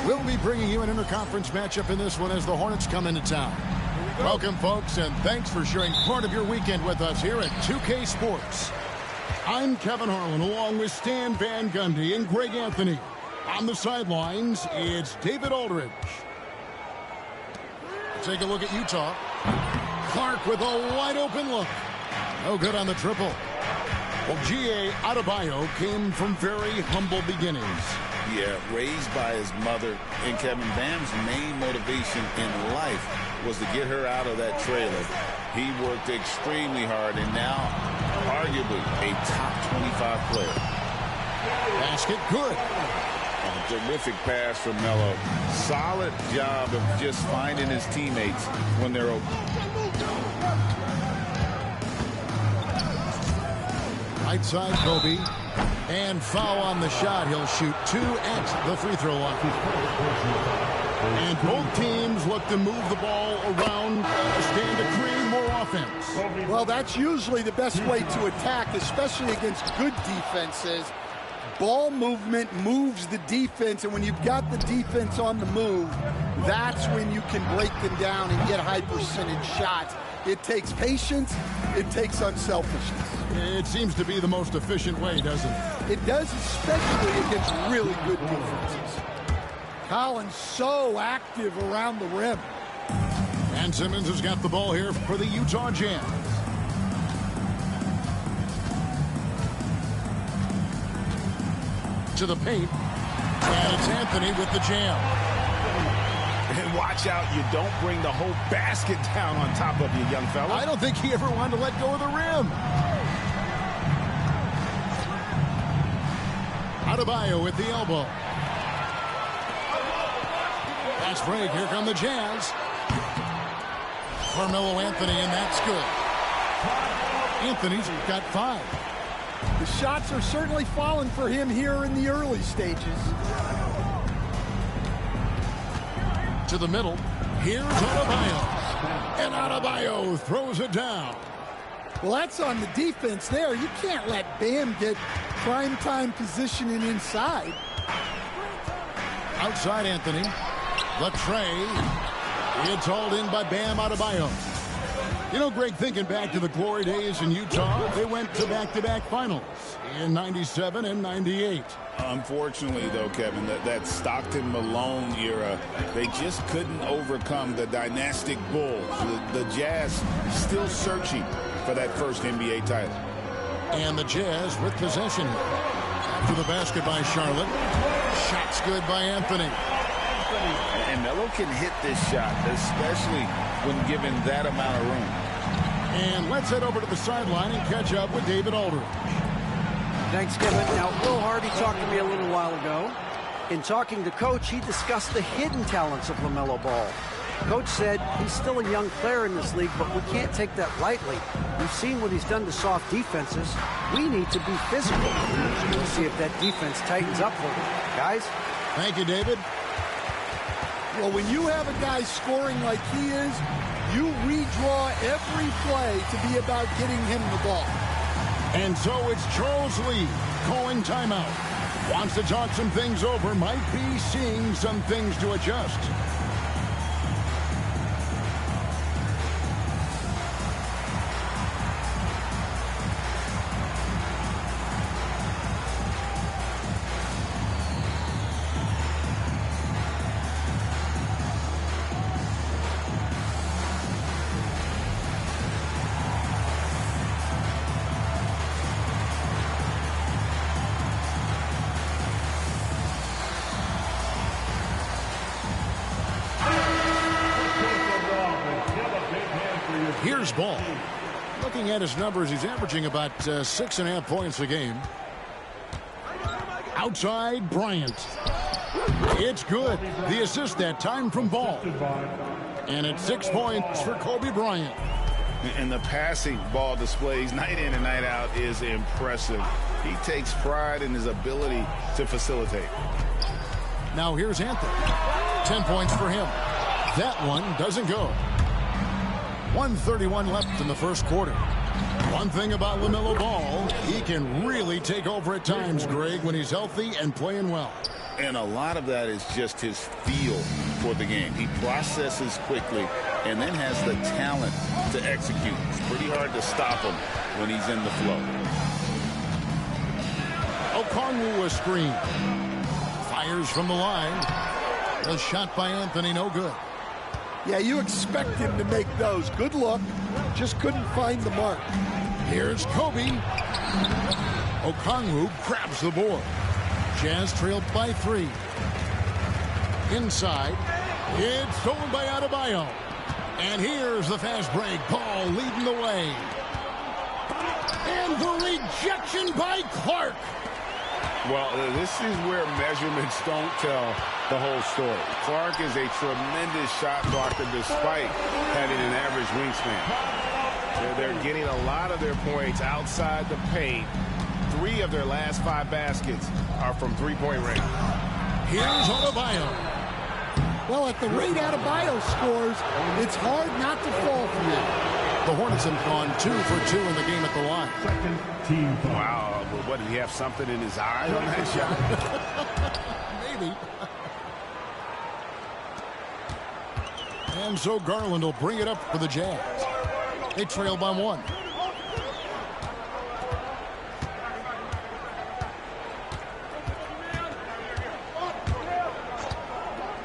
We'll be bringing you an interconference matchup in this one as the Hornets come into town. Welcome, folks, and thanks for sharing part of your weekend with us here at 2K Sports. I'm Kevin Harlan, along with Stan Van Gundy and Greg Anthony. On the sidelines, it's David Aldridge. Take a look at Utah. Clark with a wide-open look. No good on the triple. Well, G.A. Adebayo came from very humble beginnings. Yeah, raised by his mother. And Kevin, Bam's main motivation in life was to get her out of that trailer. He worked extremely hard and now arguably a top 25 player. Basket good. A terrific pass from Melo. Solid job of just finding his teammates when they're open. Right side, Kobe. And foul on the shot. He'll shoot 2 at the free throw line. And both teams look to move the ball around to stand to create more offense. Well, that's usually the best way to attack, especially against good defenses. Ball movement moves the defense, and when you've got the defense on the move, that's when you can break them down and get high percentage shots. It takes patience. It takes unselfishness. It seems to be the most efficient way, doesn't it? It does, especially against really good defenses. Collins so active around the rim. And Simmons has got the ball here for the Utah Jazz. To the paint. And it's Anthony with the jam. And watch out, you don't bring the whole basket down on top of you, young fella. I don't think he ever wanted to let go of the rim. Adebayo with the elbow. Fast break. Here come the Jazz. Carmelo Anthony, and that's good. Anthony's got 5. The shots are certainly falling for him here in the early stages. To the middle. Here's Adebayo. And Adebayo throws it down. Well, that's on the defense there. You can't let Bam get primetime positioning inside. Outside Anthony. The tray. It's hauled in by Bam Adebayo. You know, Greg, thinking back to the glory days in Utah, they went to back-to-back finals in 97 and 98. Unfortunately, though, Kevin, that Stockton-Malone era, they just couldn't overcome the dynastic Bulls. The Jazz still searching for that first NBA title. And the Jazz with possession. After the basket by Charlotte. Shot's good by Anthony. And Melo can hit this shot, especially when given that amount of room. And let's head over to the sideline and catch up with David Aldridge. Thanks, Kevin. Now, Will Hardy talked to me a little while ago. In talking to Coach, he discussed the hidden talents of LaMelo Ball. Coach said he's still a young player in this league, but we can't take that lightly. We've seen what he's done to soft defenses. We need to be physical. We'll see if that defense tightens up for him. Guys? Thank you, David. Well, when you have a guy scoring like he is, you redraw every play to be about getting him the ball. And so it's Charles Lee calling timeout. Wants to talk some things over, might be seeing some things to adjust. Here's Ball. Looking at his numbers, he's averaging about 6.5 points a game. Outside, Bryant. It's good. The assist that time from Ball. And it's 6 points for Kobe Bryant. And the passing Ball displays night in and night out is impressive. He takes pride in his ability to facilitate. Now here's Anthony. 10 points for him. That one doesn't go. 1:31 left in the first quarter. One thing about LaMelo Ball, he can really take over at times, Greg, when he's healthy and playing well. And a lot of that is just his feel for the game. He processes quickly and then has the talent to execute. It's pretty hard to stop him when he's in the flow. Okongwu a screen. Fires from the line. A shot by Anthony, no good. Yeah, you expect him to make those. Good look. Just couldn't find the mark. Here's Kobe. Okongwu grabs the board. Jazz trailed by 3. Inside. It's stolen by Adebayo. And here's the fast break. Ball leading the way. And the rejection by Clark. Well, this is where measurements don't tell the whole story. Clark is a tremendous shot blocker despite having an average wingspan. They're getting a lot of their points outside the paint. 3 of their last 5 baskets are from three-point range. Here's Adebayo. Well, at the rate Adebayo scores, it's hard not to fall for him. The Hornets have gone 2 for 2 in the game at the line. Second team foul. Wow, but what, did he have something in his eye on that shot? Maybe. And so Garland will bring it up for the Jazz. They trail by 1.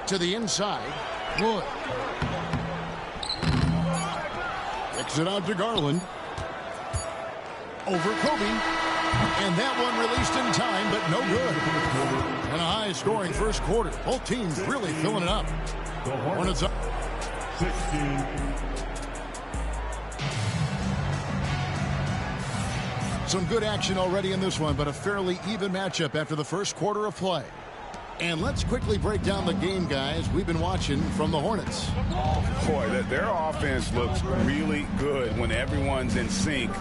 To the inside, Wood. Kicks it out to Garland. Over Kobe. And that one released in time, but no good. And a high-scoring first quarter. Both teams really filling it up. The Hornets up. 16. Some good action already in this one, but a fairly even matchup after the first quarter of play. And let's quickly break down the game, guys, we've been watching from the Hornets. Boy, their offense looks really good when everyone's in sync.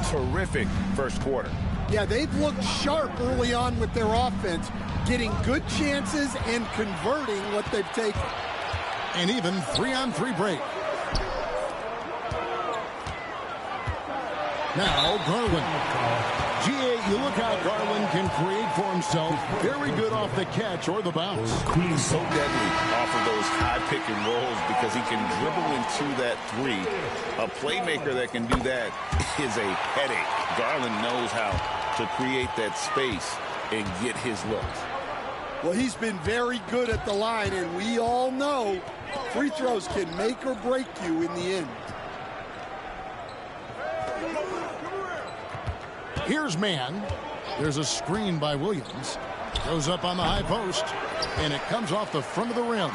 Terrific first quarter. Yeah, they've looked sharp early on with their offense, getting good chances and converting what they've taken. And even 3-on-3 break. Now, Garland. GA, you look how Garland can create for himself. Very good off the catch or the bounce. He's so deadly off of those high pick and rolls because he can dribble into that 3. A playmaker that can do that is a headache. Garland knows how to create that space and get his looks. Well, he's been very good at the line, and we all know free throws can make or break you in the end. Here's man. There's a screen by Williams. Goes up on the high post, and it comes off the front of the rim.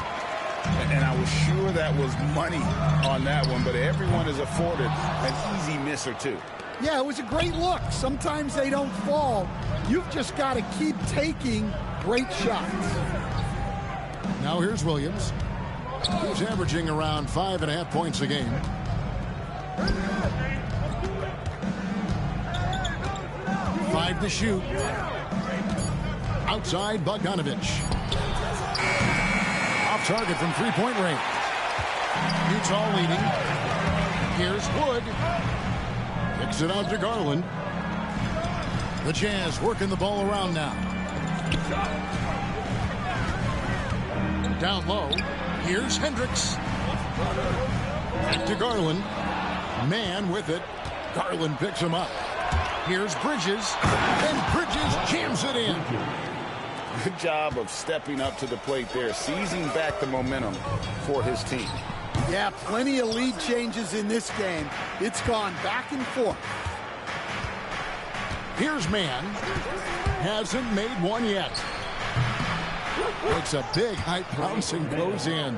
And I was sure that was money on that one, but everyone is afforded an easy miss or 2. Yeah, it was a great look. Sometimes they don't fall. You've just got to keep taking great shots. Now here's Williams. He's averaging around 5.5 points a game. To shoot. Outside Bogdanovich. Off target from 3-point range. Utah leading. Here's Wood. Kicks it out to Garland. The Jazz working the ball around now. Down low. Here's Hendricks. Back to Garland. Man with it. Garland picks him up. Here's Bridges, and Bridges jams it in. Good job of stepping up to the plate there, seizing back the momentum for his team. Yeah, plenty of lead changes in this game. It's gone back and forth. Here's man. Hasn't made one yet. Makes a big high bounce and goes in.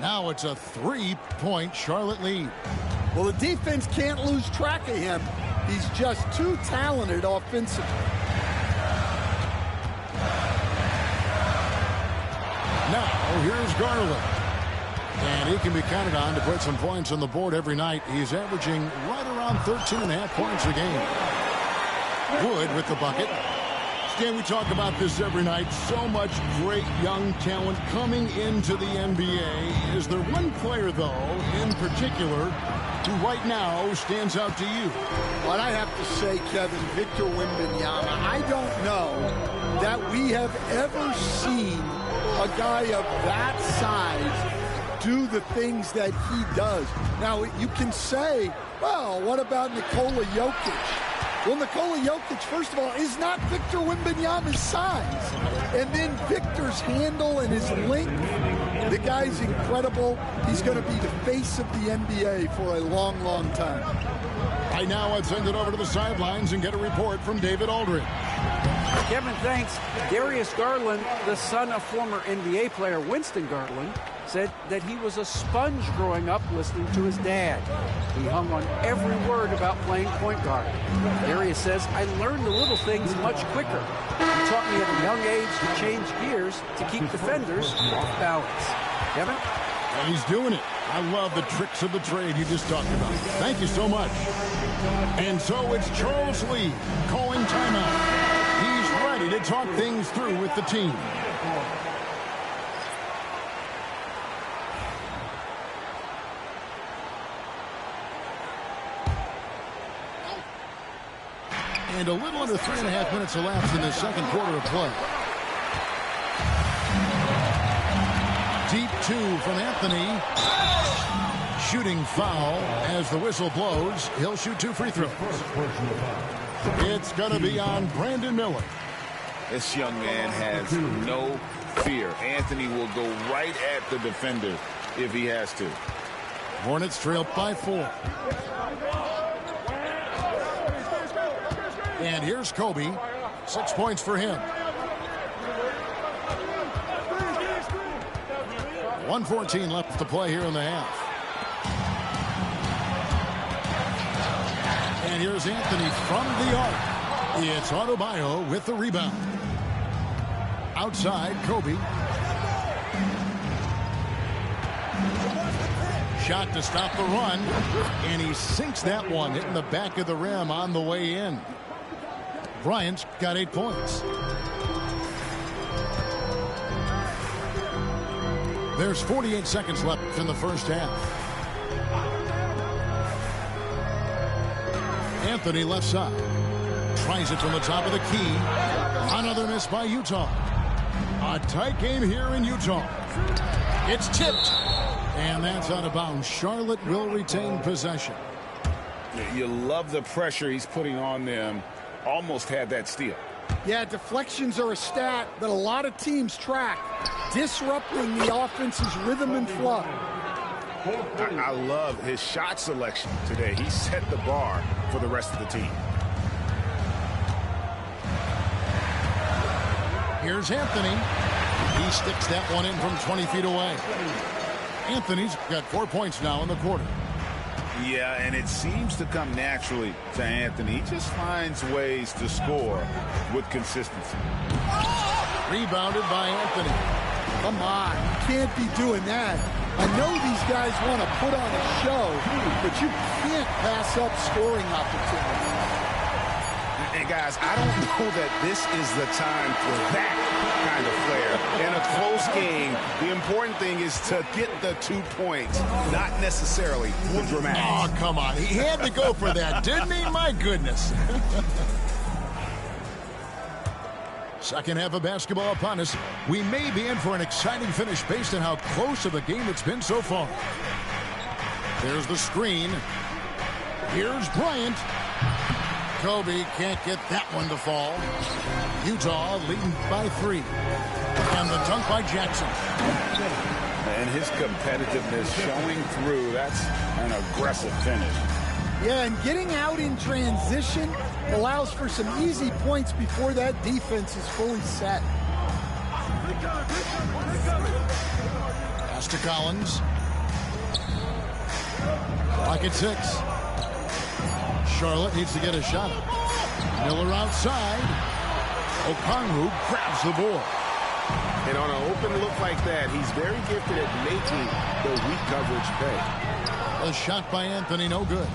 Now it's a 3-point Charlotte lead. Well, the defense can't lose track of him. He's just too talented offensively. Now, here's Garland. And he can be counted on to put some points on the board every night. He's averaging right around 13.5 points a game. Wood with the bucket. Dan, we talk about this every night. So much great young talent coming into the NBA. Is there one player, though, in particular, who right now stands out to you? What I have to say, Kevin, Victor Wembanyama, I don't know that we have ever seen a guy of that size do the things that he does. Now, you can say, well, what about Nikola Jokic? Well, Nikola Jokic, first of all, is not Victor Wembanyama's size. And then Victor's handle and his length, the guy's incredible. He's going to be the face of the NBA for a long, long time. Right now, I'd send it over to the sidelines and get a report from David Aldridge. Kevin, thanks. Darius Garland, the son of former NBA player Winston Garland, said that he was a sponge growing up listening to his dad. He hung on every word about playing point guard. Darius says, I learned the little things much quicker. He taught me at a young age to change gears to keep defenders off balance. Kevin? And he's doing it. I love the tricks of the trade you just talked about. Thank you so much. And so it's Charles Lee calling timeout. He's ready to talk things through with the team. And a little under 3.5 minutes elapsed in the second quarter of play. Deep two from Anthony. Shooting foul as the whistle blows. He'll shoot 2 free throws. It's going to be on Brandon Miller. This young man has no fear. Anthony will go right at the defender if he has to. Hornets trail by 4. And here's Kobe. 6 points for him. 1:14 left to play here in the half. And here's Anthony from the arc. It's Adebayo with the rebound. Outside, Kobe. Shot to stop the run. And he sinks that one, hitting the back of the rim on the way in. Bryant's got 8 points. There's 48 seconds left in the first half. Anthony left side. Tries it from the top of the key. Another miss by Utah. A tight game here in Utah. It's tipped. And that's out of bounds. Charlotte will retain possession. You love the pressure he's putting on them. Almost had that steal. Yeah, deflections are a stat that a lot of teams track, disrupting the offense's rhythm and flow. I love his shot selection today. He set the bar for the rest of the team. Here's Anthony. He sticks that one in from 20 feet away. Anthony's got 4 points now in the quarter. Yeah, and it seems to come naturally to Anthony. He just finds ways to score with consistency. Rebounded by Anthony. Come on, you can't be doing that. I know these guys want to put on a show, but you can't pass up scoring opportunities. And guys, I don't know that this is the time for that kind of flair. In a close game, the important thing is to get the 2 points, not necessarily the dramatics. Oh, come on. He had to go for that, didn't he? My goodness. Second half of basketball upon us. We may be in for an exciting finish based on how close of a game it's been so far. There's the screen. Here's Bryant. Kobe can't get that one to fall. Utah leading by 3. And the dunk by Jackson. And his competitiveness showing through. That's an aggressive finish. Yeah, and getting out in transition allows for some easy points before that defense is fully set. Pass to Collins. Clock at 6. Charlotte needs to get a shot up. Miller outside. Okongwu grabs the board. And on an open look like that, he's very gifted at making the weak coverage pay. A shot by Anthony, no good.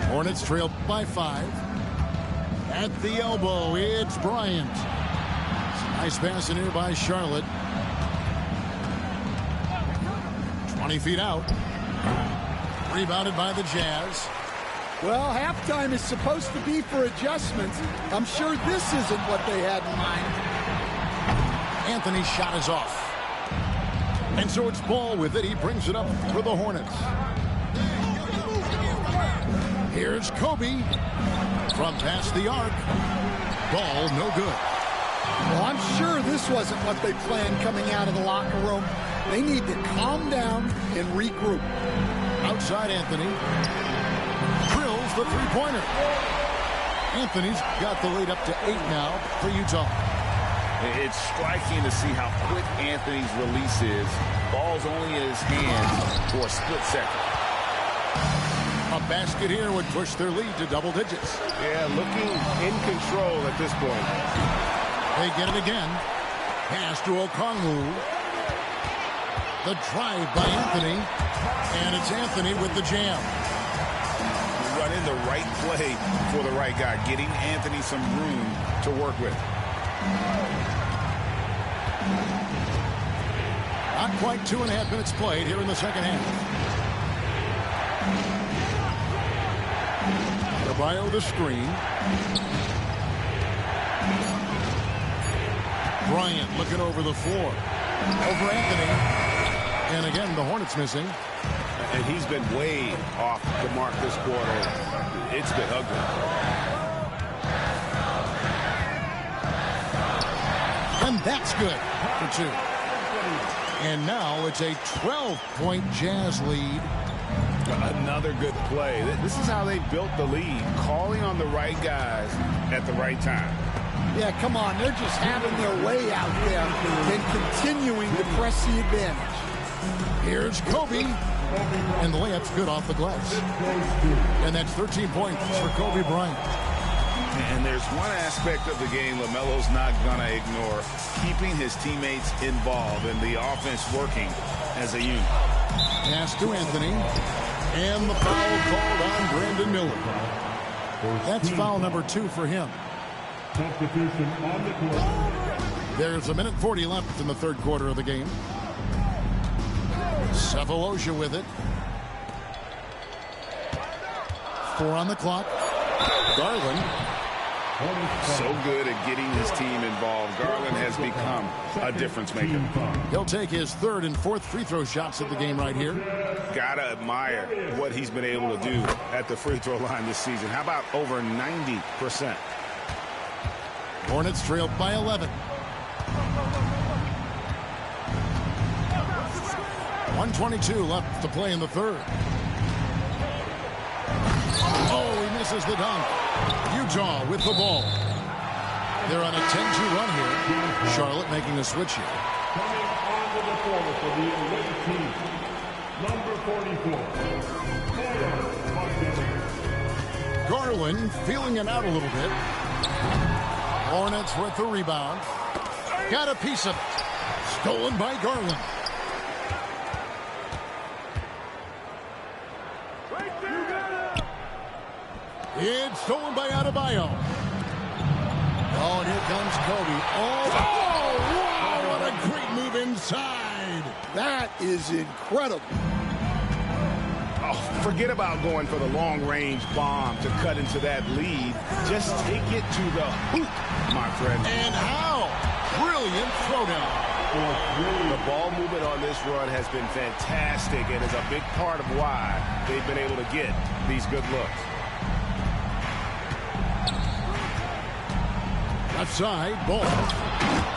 Hornets trail by 5. At the elbow, it's Bryant. Nice pass in here by Charlotte. 20 feet out. Rebounded by the Jazz. Well, halftime is supposed to be for adjustments. I'm sure this isn't what they had in mind. Anthony's shot is off. And so it's Ball with it. He brings it up for the Hornets. Here's Kobe from past the arc. Ball no good. Well, I'm sure this wasn't what they planned coming out of the locker room. They need to calm down and regroup. Outside Anthony. Drills the three-pointer. Anthony's got the lead up to 8 now for Utah. It's striking to see how quick Anthony's release is. Ball's only in his hands for a split second. A basket here would push their lead to double digits. Yeah, looking in control at this point. They get it again. Pass to Okongwu. The drive by Anthony. And it's Anthony with the jam. Running the right play for the right guy. Getting Anthony some room to work with. Not quite 2.5 minutes played here in the second half. Adebayo the screen. Bryant looking over the floor. Over Anthony. And again, the Hornets missing. And he's been way off the mark this quarter. It's been ugly. And that's good for 2. And now it's a 12-point Jazz lead. Another good play. This is how they built the lead. Calling on the right guys at the right time. Yeah, come on. They're just having their way out there and continuing to press the advantage. Here's Kobe. And the layup's good off the glass. And that's 13 points for Kobe Bryant. And there's one aspect of the game LaMelo's not going to ignore. Keeping his teammates involved and the offense working as a unit. Pass to Anthony. And the foul called on Brandon Miller. That's foul number 2 for him. Substitution on the court. There's 1:40 left in the third quarter of the game. Sefolosha with it. 4 on the clock. Garland. So good at getting his team involved. Garland has become a difference maker. He'll take his 3rd and 4th free throw shots of the game right here. Gotta admire what he's been able to do at the free throw line this season. How about over 90%? Hornets trailed by 11. 1:22 left to play in the third. Oh, he misses the dunk. Utah with the ball. They're on a 10-2 run here. Charlotte making a switch here. Coming onto the floor for the away team, number 44. Garland feeling it out a little bit. Hornets with the rebound. Got a piece of it. Stolen by Garland. It's stolen by Adebayo. Oh, and here comes Kobe. Oh, wow, what a great move inside. That is incredible. Oh, forget about going for the long-range bomb to cut into that lead. Just take it to the hoop, my friend. And how? Brilliant throwdown. The ball movement on this run has been fantastic and is a big part of why they've been able to get these good looks. Left side, Ball.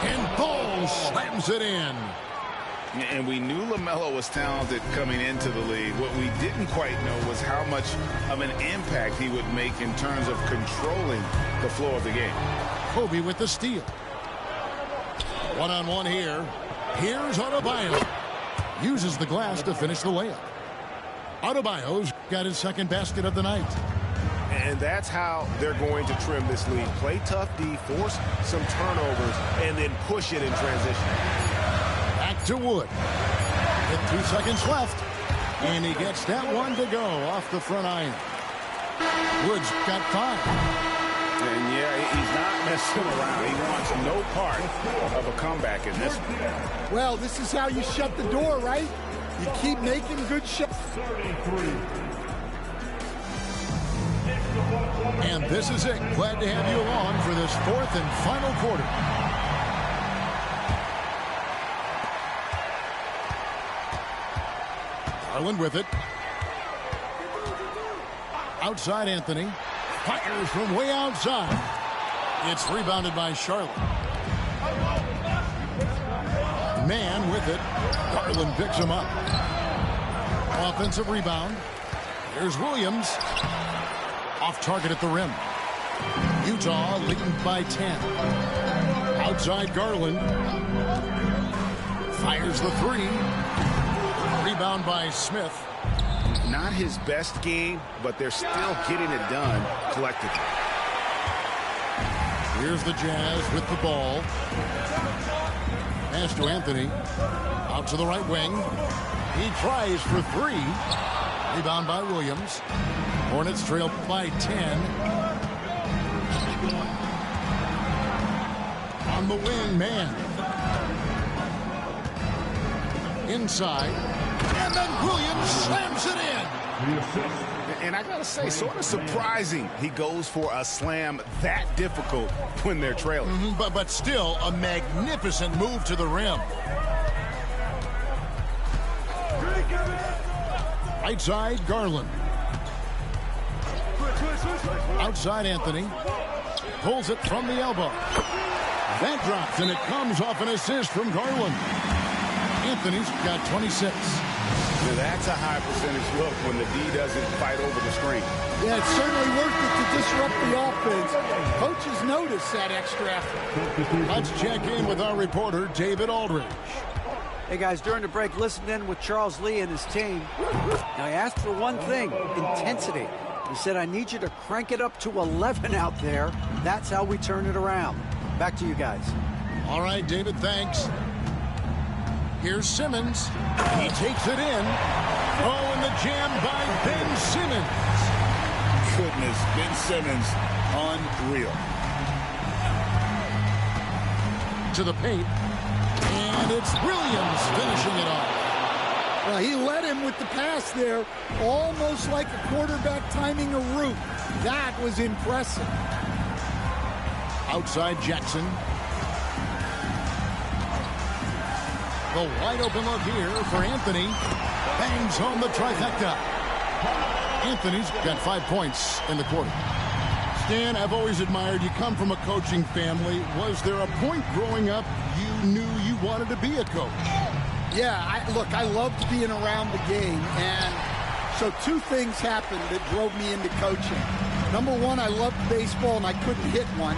And Ball slams it in. And we knew LaMelo was talented coming into the league. What we didn't quite know was how much of an impact he would make in terms of controlling the flow of the game. Kobe with the steal. One-on-one here. Here's Adebayo. Uses the glass to finish the layup. Adebayo's got his 2nd basket of the night. And that's how they're going to trim this lead. Play tough D, force some turnovers, and then push it in transition. Back to Wood. With 2 seconds left. And he gets that one to go off the front iron. Wood's got 5. And yeah, he's not messing around. He wants no part of a comeback in this one. Well, this is how you shut the door, right? You keep making good shots. 33. And this is it. Glad to have you along for this fourth and final quarter. Garland with it. Outside Anthony. Fires from way outside. It's rebounded by Charlotte. Man with it. Garland picks him up. Offensive rebound. Here's Williams. Off target at the rim. Utah leading by 10. Outside Garland. Fires the three. Rebound by Smith. Not his best game, but they're still getting it done collectively. Here's the Jazz with the ball. Pass to Anthony. Out to the right wing. He tries for three. Rebound by Williams. Hornets trail by 10. On the wing, man. Inside. And then Williams slams it in. The assist. And I gotta say, sort of surprising he goes for a slam that difficult when they're trailing. But still a magnificent move to the rim. Right side, Garland. Outside Anthony. Pulls it from the elbow. That drops, and it comes off an assist from Garland. Anthony's got 26. Now that's a high percentage look when the D doesn't fight over the screen. Yeah, it's certainly worth it to disrupt the offense. Coaches notice that extra effort. Let's check in with our reporter, David Aldridge. Hey, guys, during the break, listen in with Charles Lee and his team. Now, he asked for one thing, intensity. He said, I need you to crank it up to 11 out there. That's how we turn it around. Back to you guys. All right, David, thanks. Here's Simmons. He takes it in. Oh, and the jam by Ben Simmons. Goodness, Ben Simmons, unreal. To the paint. And it's Williams finishing it off. Well, he led him with the pass there, almost like a quarterback timing a route. That was impressive. Outside Jackson. The wide open look here for Anthony. Bangs home the trifecta. Anthony's got 5 points in the quarter. Stan, I've always admired you. Come from a coaching family. Was there a point growing up you knew you wanted to be a coach? Yeah, I loved being around the game. And so two things happened that drove me into coaching. Number one, I loved baseball and I couldn't hit one.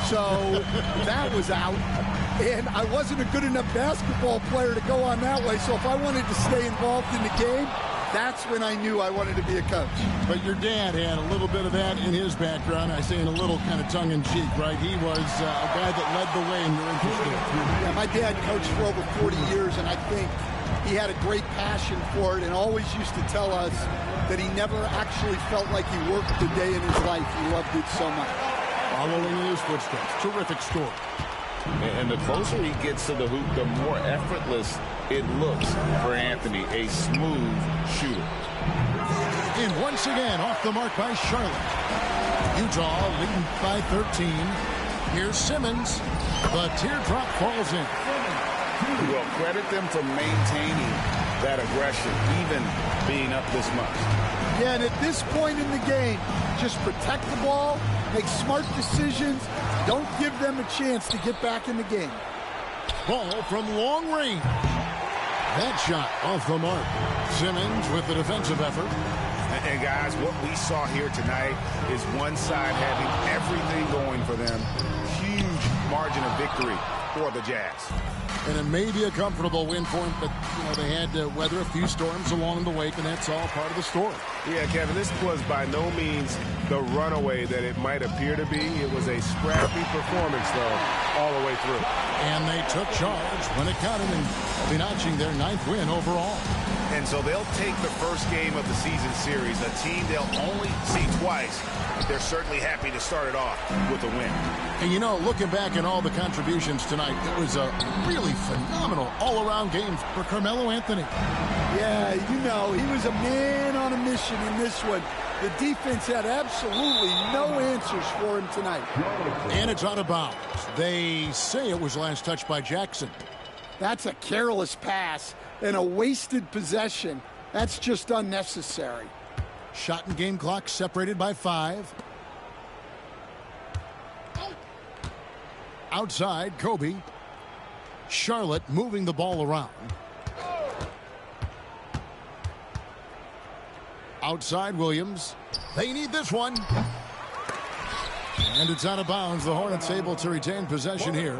So that was out. And I wasn't a good enough basketball player to go on that way. So if I wanted to stay involved in the game, that's when I knew I wanted to be a coach. But your dad had a little bit of that in his background. I say in a little kind of tongue-in-cheek, right? He was a guy that led the way and you're interested. Yeah, my dad coached for over 40 years, and I think he had a great passion for it and always used to tell us that he never actually felt like he worked a day in his life. He loved it so much. Following in his footsteps. Terrific story. And the closer he gets to the hoop, the more effortless it looks for Anthony, a smooth shooter. And once again, off the mark by Charlotte. Utah leading by 13. Here's Simmons. The teardrop falls in. Well, credit them for maintaining that aggression, even being up this much. Yeah, and at this point in the game, just protect the ball, make smart decisions, don't give them a chance to get back in the game. Ball from long range. That shot off the mark. Simmons with the defensive effort. And guys, what we saw here tonight is one side having everything going for them. Huge margin of victory for the Jazz. And it may be a comfortable win for them, but they had to weather a few storms along the way, and that's all part of the story. Yeah, Kevin, this was by no means the runaway that it might appear to be. It was a scrappy performance, though, all the way through. And they took charge when it counted, and they'll be notching their 9th win overall. And so they'll take the first game of the season series, a team they'll only see twice. They're certainly happy to start it off with a win. And, you know, looking back at all the contributions tonight, it was a really phenomenal all-around game for Carmelo Anthony. Yeah, you know, he was a man on a mission in this one. The defense had absolutely no answers for him tonight. And it's out of bounds. They say it was last touched by Jackson. That's a careless pass and a wasted possession. That's just unnecessary. Shot and game clock separated by 5. Outside, Kobe. Charlotte moving the ball around. Outside, Williams. They need this one. And it's out of bounds. The Hornets able to retain possession here.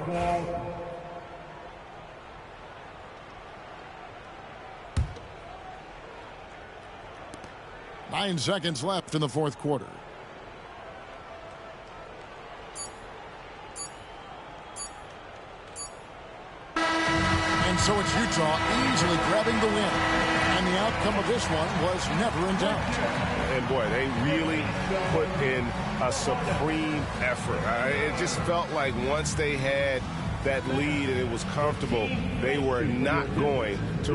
9 seconds left in the fourth quarter. And so it's Utah easily grabbing the win. And the outcome of this one was never in doubt. And boy, they really put in a supreme effort. It just felt like once they had that lead and it was comfortable, they were not going to